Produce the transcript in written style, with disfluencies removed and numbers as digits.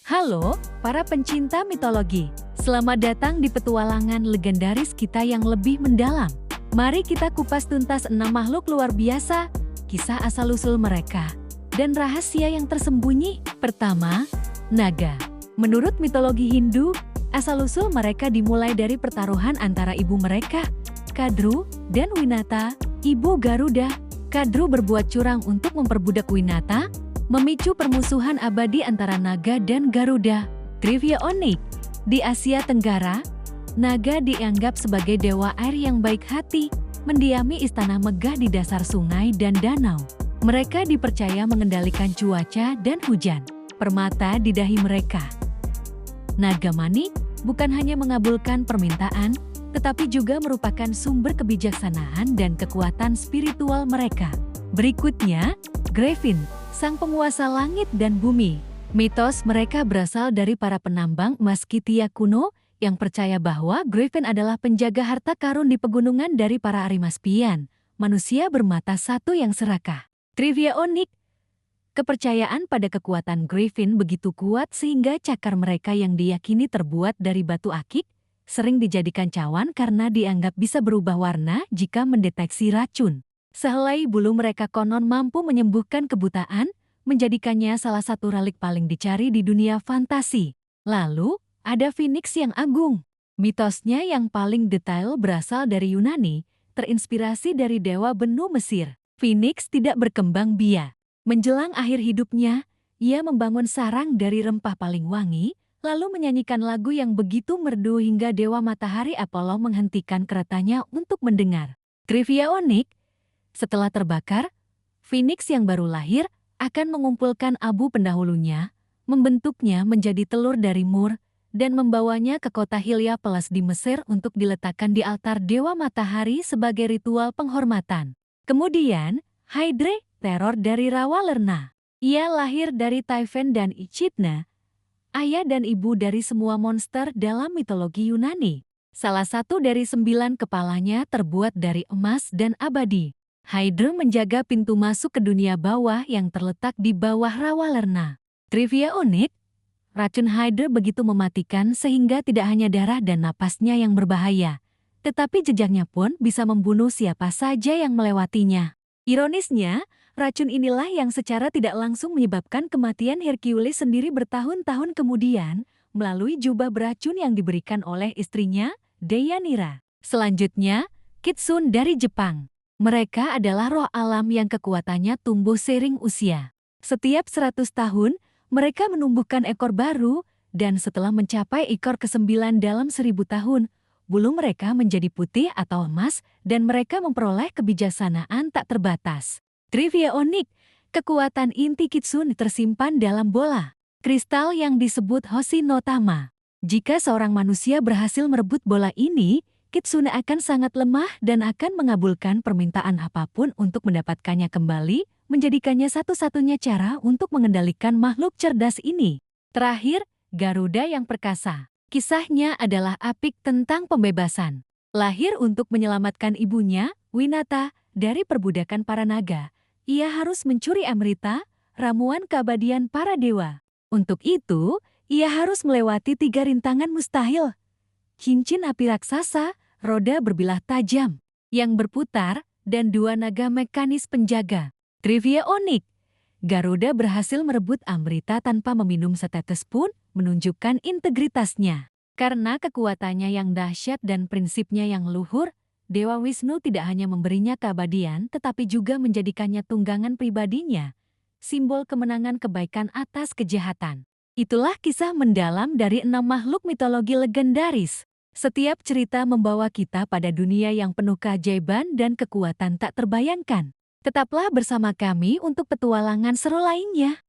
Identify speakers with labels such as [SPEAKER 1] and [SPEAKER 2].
[SPEAKER 1] Halo, para pencinta mitologi. Selamat datang di petualangan legendaris kita yang lebih mendalam. Mari kita kupas tuntas 6 makhluk luar biasa, kisah asal-usul mereka, dan rahasia yang tersembunyi. Pertama, naga. Menurut mitologi Hindu, asal-usul mereka dimulai dari pertaruhan antara ibu mereka, Kadru, dan Winata, ibu Garuda. Kadru berbuat curang untuk memperbudak Winata, memicu permusuhan abadi antara naga dan Garuda. Trivia unik. Di Asia Tenggara, naga dianggap sebagai dewa air yang baik hati, mendiami istana megah di dasar sungai dan danau. Mereka dipercaya mengendalikan cuaca dan hujan. Permata di dahi mereka. Naga manik bukan hanya mengabulkan permintaan, tetapi juga merupakan sumber kebijaksanaan dan kekuatan spiritual mereka. Berikutnya, Griffin, sang penguasa langit dan bumi. Mitos mereka berasal dari para penambang emas Skythia kuno yang percaya bahwa Griffin adalah penjaga harta karun di pegunungan dari para Arimaspian, manusia bermata satu yang serakah. Trivia unik. Kepercayaan pada kekuatan Griffin begitu kuat sehingga cakar mereka yang diyakini terbuat dari batu akik sering dijadikan cawan karena dianggap bisa berubah warna jika mendeteksi racun. Sehelai bulu mereka konon mampu menyembuhkan kebutaan, menjadikannya salah satu relik paling dicari di dunia fantasi. Lalu, ada Phoenix yang agung. Mitosnya yang paling detail berasal dari Yunani, terinspirasi dari dewa benua Mesir. Phoenix tidak berkembang biak. Menjelang akhir hidupnya, ia membangun sarang dari rempah paling wangi, lalu menyanyikan lagu yang begitu merdu hingga dewa matahari Apollo menghentikan keretanya untuk mendengar. Trivia unik. Setelah terbakar, Phoenix yang baru lahir akan mengumpulkan abu pendahulunya, membentuknya menjadi telur dari mur, dan membawanya ke kota Heliopolis di Mesir untuk diletakkan di altar Dewa Matahari sebagai ritual penghormatan. Kemudian, Hydra, teror dari rawa Lerna. Ia lahir dari Typhon dan Echidna, ayah dan ibu dari semua monster dalam mitologi Yunani. Salah satu dari 9 kepalanya terbuat dari emas dan abadi. Hydra menjaga pintu masuk ke dunia bawah yang terletak di bawah rawa Lerna. Trivia unik, racun Hydra begitu mematikan sehingga tidak hanya darah dan napasnya yang berbahaya, tetapi jejaknya pun bisa membunuh siapa saja yang melewatinya. Ironisnya, racun inilah yang secara tidak langsung menyebabkan kematian Hercules sendiri bertahun-tahun kemudian melalui jubah beracun yang diberikan oleh istrinya, Deianira. Selanjutnya, Kitsune dari Jepang. Mereka adalah roh alam yang kekuatannya tumbuh seiring usia. Setiap 100 tahun, mereka menumbuhkan ekor baru, dan setelah mencapai ekor ke-9 dalam 1000 tahun, bulu mereka menjadi putih atau emas, dan mereka memperoleh kebijaksanaan tak terbatas. Trivia unik, kekuatan inti Kitsune tersimpan dalam bola kristal yang disebut Hoshi no Tama. Jika seorang manusia berhasil merebut bola ini, Kitsune akan sangat lemah dan akan mengabulkan permintaan apapun untuk mendapatkannya kembali, menjadikannya satu-satunya cara untuk mengendalikan makhluk cerdas ini. Terakhir, Garuda yang perkasa. Kisahnya adalah apik tentang pembebasan. Lahir untuk menyelamatkan ibunya, Winata, dari perbudakan para naga. Ia harus mencuri Amrita, ramuan keabadian para dewa. Untuk itu, ia harus melewati 3 rintangan mustahil. Cincin api raksasa, roda berbilah tajam, yang berputar, dan 2 naga mekanis penjaga. Trivia unik. Garuda berhasil merebut Amrita tanpa meminum setetes pun, menunjukkan integritasnya. Karena kekuatannya yang dahsyat dan prinsipnya yang luhur, Dewa Wisnu tidak hanya memberinya keabadian tetapi juga menjadikannya tunggangan pribadinya, simbol kemenangan kebaikan atas kejahatan. Itulah kisah mendalam dari 6 makhluk mitologi legendaris. Setiap cerita membawa kita pada dunia yang penuh keajaiban dan kekuatan tak terbayangkan. Tetaplah bersama kami untuk petualangan seru lainnya.